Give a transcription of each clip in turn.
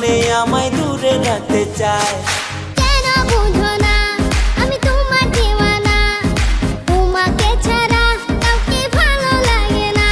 মনে আমায় দূরে রাখতে চায়। কেন বুঝো না আমি তোমার দিওয়ানা, তোমাকে ছাড়া কাউকে ভালো লাগে না।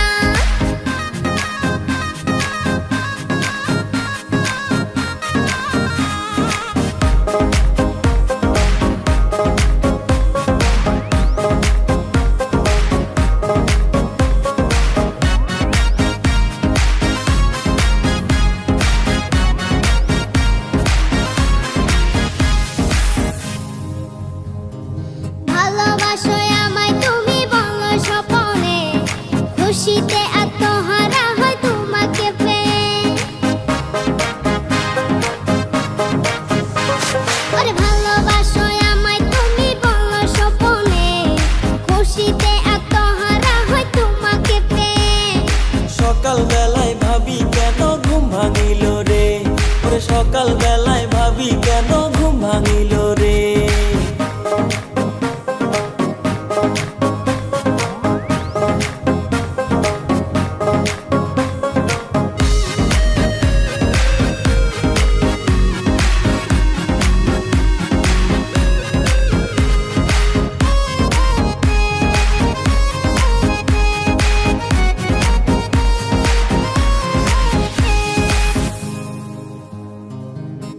ভালোবাসো আমায় তুমি বলো স্বপনে, খুশিতে আত্মহারা হয় তোমাকে পেয়ে। ওরে ভালোবাসো আমায় তুমি বলো স্বপনে, খুশিতে আত্মহারা হয় তোমাকে পেয়ে। সকাল বেলায় ভাবি কেন ঘুম ভাঙিল রে, ওরে সকাল বেলায় ভাবি কেন ঘুম ভাঙিল রে।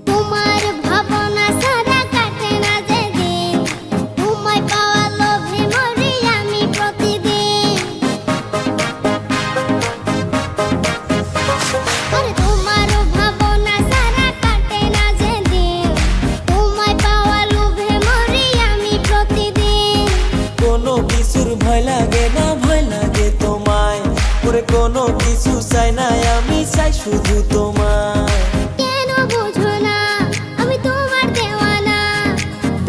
তোমার ভাবনা ছাড়া কাটে না যে দিন, তোমায় পাওয়া লোভে মরি আমি প্রতিদিন। আরে তোমার ভাবনা ছাড়া কাটে না যে দিন, তোমায় পাওয়া লোভে মরি আমি প্রতিদিন। কোনো কিছুর ভয় লাগে না, ভয় লাগে তোমায়, ওরে কোনো কিছু চাই না আমি চাই শুধু তোমায়। কেন বুঝো না আমি তোমার দেওয়ানা,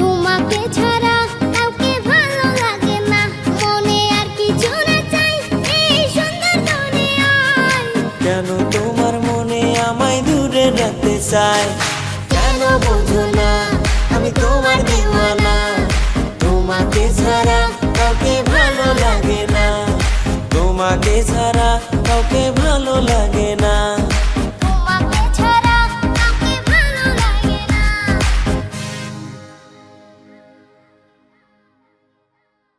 তোমাকে ছাড়া কাউকে ভালো লাগে না। মনে আর কিছু না চাই এই সুন্দর দুনিয়ায়। কেন তোমার মনে আমায় দূরে রাখতে চায়। কেন বোঝো না আমি তোমার দিওয়ানা, তোমাকে ছাড়া কাউকে ভালো লাগে না, তোমাকে ছাড়া কাউকে ভালো লাগে না।